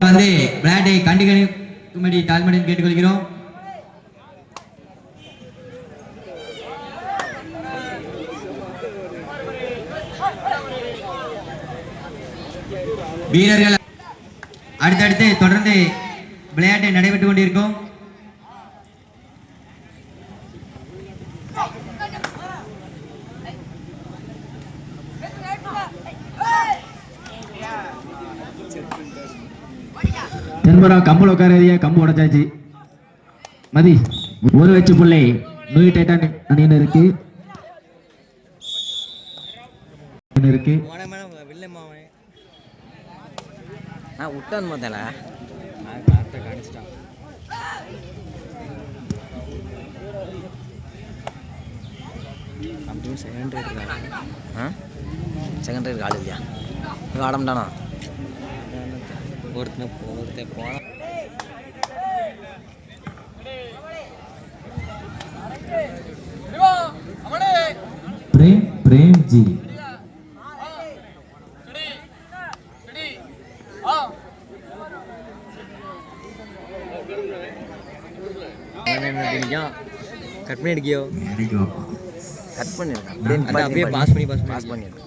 வந்து விளையாட்டை கண்டுகளுக்கும்படி தாழ்மையுடன் கேட்டுக்கொள்கிறோம். வீரர்கள் அடுத்தடுத்து தொடர்ந்து விளையாட்டை நடைபெற்றுக் கொண்டிருக்கும். தென்புறா கம்பு உட்கார கம்பு உடைச்சாச்சு. மதி ஒரு வச்சு பிள்ளை நூய் டைட்டான் அணியினர் இருக்கு. விட்டான் முதல்ல அப்படின்னு செகண்ட் ரைட் ஆள் இல்லையா ஆடம்டானா ஒருத்தன் போன பிரேம் ஜி கட் பண்ணி எடுக்கியோ கட் பண்ணிருக்கேன் அப்படியே பாஸ் பண்ணிருக்கேன்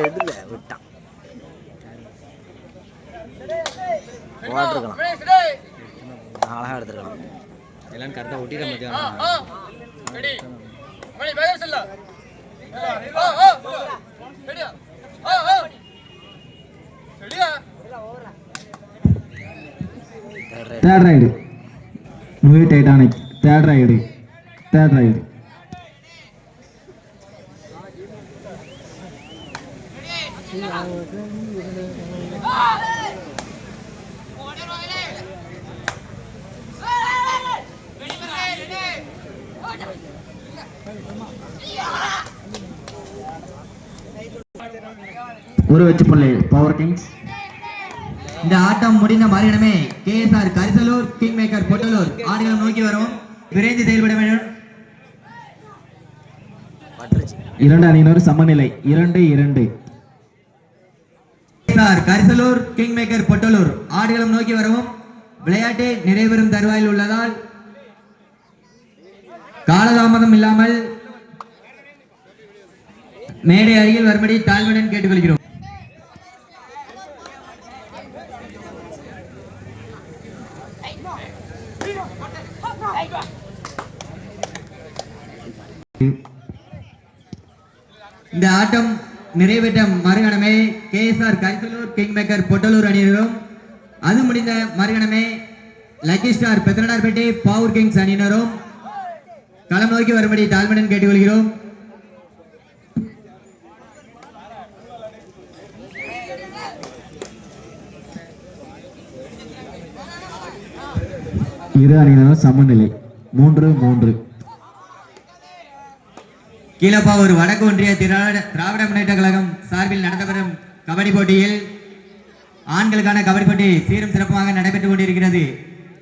எடுல விட்டான் போட்டிருக்கலாம் அழகா எடுத்துருக்கலாம் எல்லாம் கரெக்டாக ஒட்டிட மத்தியானம் third raid new Titanic third raid ஒரு வச்சு பிள்ளை பவர் கிங்ஸ். இந்த ஆட்டம் முடிந்த மறுகணமே KSR Karisalur king maker Pottalur ஆடுகளம் நோக்கி வரும். விரைந்து செயல்பட வேண்டும். இரண்டு அணியினர் சமநிலை 2-2. KSR Karisalur king maker Pottalur ஆடுகளம் நோக்கி வரவும். விளையாட்டு நிறைவேறும் தருவாயில் உள்ளதால் காலதாமதம் இல்லாமல் மேடை அருகில் வரும்படி தாழ்மையுடன் கேட்டுக்கொள்கிறோம். இந்த ஆட்டம் நிறைவேற்ற மறுகணமே KSR கரிசலூர் கிங் மேக்கர் பொட்டலூர் அணியினரும், அது முடிந்த மறுகணமே லக்கி ஸ்டார் பெத்தனடார்பேட்டை பவர் கிங்ஸ் அணியினரும் களம் நோக்கி வரும்படி தாழ்மையுடன் கேட்டுக்கொள்கிறோம். இரு அணியினரும் சமநிலை 3-3. கீழப்பாவூர் வடக்கு ஒன்றிய திராவிட முன்னேற்ற கழகம் சார்பில் நடத்தப்படும் கபடி போட்டியில் ஆண்களுக்கான கபடி போட்டி சீரும் சிறப்பாக நடைபெற்றுக் கொண்டிருக்கிறது.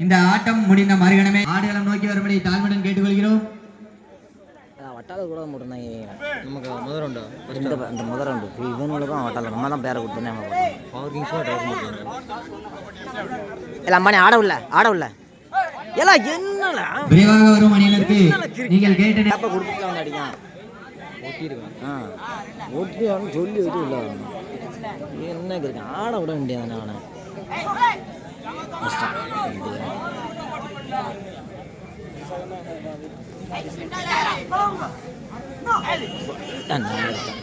இந்த ஆட்டம் முடிந்த மறுகணமே ஆடுகளம் நோக்கி வரும்படி தாழ்மையுடன் கேட்டுக்கொள்கிறோம். வட்டால கூட போட்டிருந்தாங்க நமக்கு முதல் ரவுண்டு இந்த முதல் ரவுண்டு இவங்களுக்கும் வட்டால நம்ம தான் பேரை கொடுத்தோம். பவர் கிங்ஸும் ட்ரை பண்ணிருக்காங்க. எல்லாம் அம்மானே ஆட உள்ள எல்லாம் என்னல விரைவாக வரும் அணியினருக்கு நீங்கள் கேட்ட அப்ப கொடுத்துக்கலாம் அடிங்க ஒட்டியிருக்கான் ஒட்டியான்னு சொல்லி வச்சு உள்ள என்ன இருக்கு ஆட விட வேண்டியதானே அவனை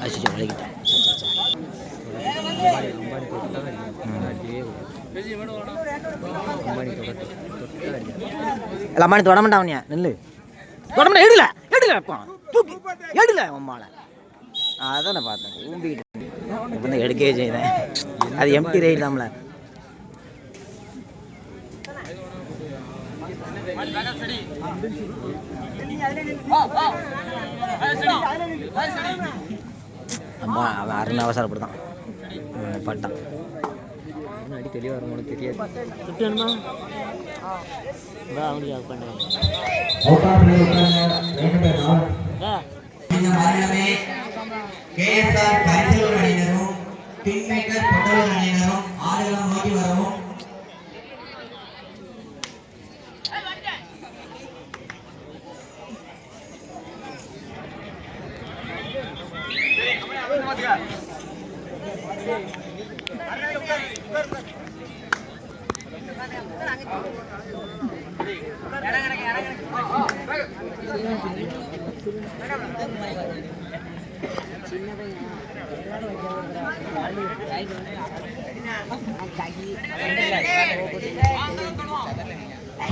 அசிச்சு வலிக்கிட்டேன். அம்மானி தொடமாட்டாவனியா நெல்லு தொடமாட்டா எடுல தூக்கி எடுல அம்மால அதான் நான் பார்த்தேன் ஊம்பிக்கிட்டு இப்போ தான் எடுக்கவே செய்தேன். அது எம்டி ரைடு தான்ல. அம்மா அவன் அருண் அவசரப்படுதான் பட்டான். அடி தெளிவாக வருமானு தெரியாது. இந்த மரணமே கேஎஸ்ஆர் கரிசலூர் அணியினரும் கிங் மேக்கர் பொட்டலூர் அணியினரும் ஆடுகளம் நோக்கி வரவும்.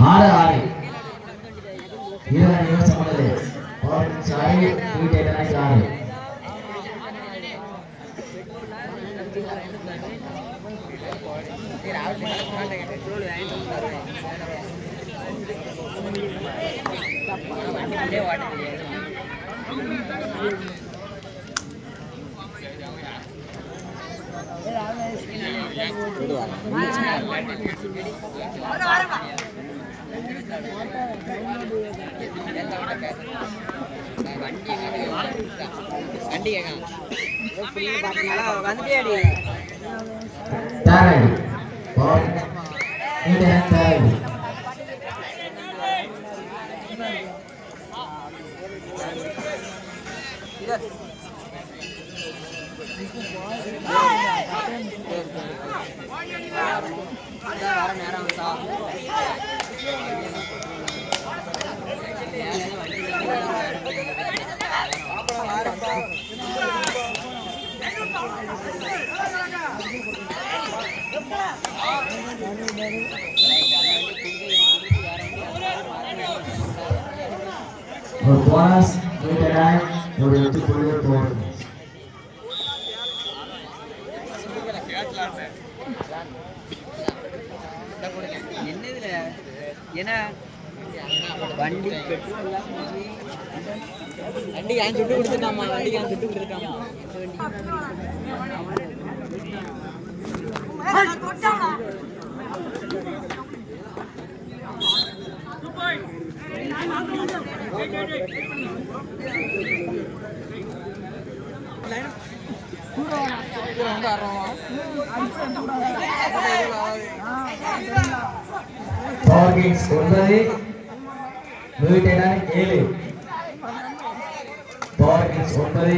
ஆறு ஆறு இருபது நிமிஷம் உள்ளது. சாரி வீட்டை ஆறு ஒரு போனஸ் ஒரு 8 புள்ளி போகும். வண்டி வண்டி ஏன் சுட்டு கொடுத்துட்டாமா வண்டிக்கு ஏன் சுட்டு கொடுத்துட்டாமா பவர் கிங்ஸ் 9 நூயிட்டேடானி 7 பவர் கிங்ஸ் 9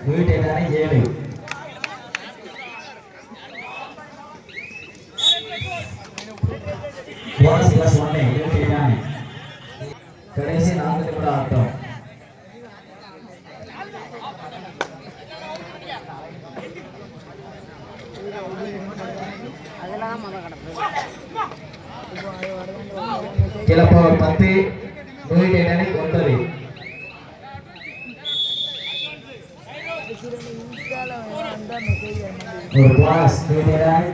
நூயிட்டேடானி 7 போனஸ் பிளஸ் 1 நூயிட்டேடானி கடைசி 4 நிமிட ஆட்டம். கிளப்பவர் 10 நூயிட்டேடானி 9 ஒரு போனஸ் நூயிட்டேடானி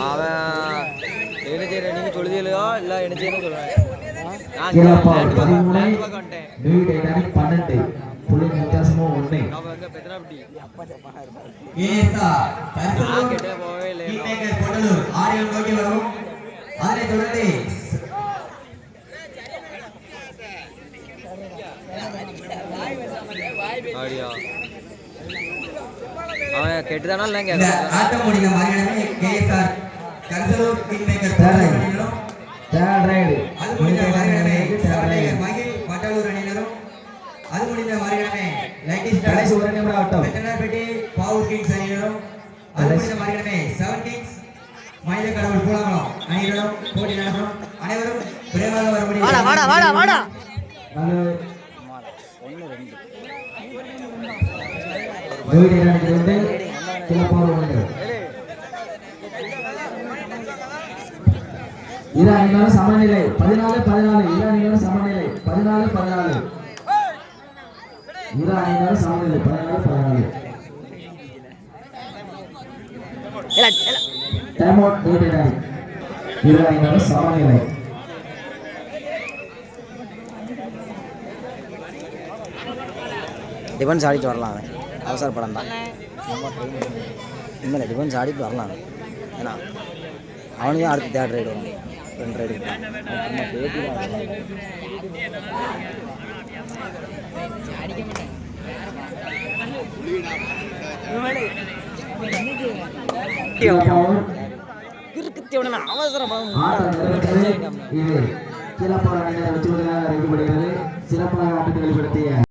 அவன் என்ன செய்யற நீங்க சொல்லுதீங்களோ இல்ல என்ன செய்யணும் சொல்லுவேன். கிளப்பவர் 13 நூயிட்டேடானி 12 புள்ளி வித்தியாசமும் 1. KSR Karisalur king maker Pottalur ஆடுகளம் நோக்கி வரவும். அதனைத் தொடர்ந்து அவன் கெட்டுதானா இல்லைங்க இந்த ஆட்டம் முடிந்த மறுகணமே கேஎஸ்ஆர் கரிசலூர் கிங் மேக்கர் பொட்டலூர் அணியினரும் அது முடிந்த மறுகணமே சவடையர் மகிழ் வட்டலூர் அணியினரும் அது முடிந்த மறுகணமே கடைசி ஒரு நிமிடம் ஆட்டம். பெத்தனார்பேட்டை பாவூர் கிங்ஸ் அணியினரும் அது முடிந்த மறுகணமே 7 கிங்ஸ் மனித கடவுள் பூலாங்குளம் அணியினரும் போட்டி நடக்கும். அனைவரும் விரைவாக வரும்படி நூயிட்டேடானி 2 கிளப்பவர் 1. இரு அணியினரும் சமநிலை 14-14. இரு அணியினரும் சமநிலை 14-14. இரு அணியினரும் சமநிலை 14-14. டைம் அவுட் நூயிட்டேடானி. இரு அணியினரும் சமநிலை. டிஃபென்ஸ் ஆடிட்டு வரலாம் அவன் அவசர படம் தான் இனிமேல் டிஃபென்ஸ் ஆடிட்டு வரலாம் அவன் ஏன்னா அவனுக்கு அடுத்து தேர்ட் ரைடு வரும் 2 ரைடு அவசரம் ஆட்டம் நிறைவேற்றது. இது சிறப்பாக வெற்றி பெற்றதாக அறிவிக்கப்படுகிறது. சிறப்பாக ஆட்டத்தை வெளிப்படுத்திய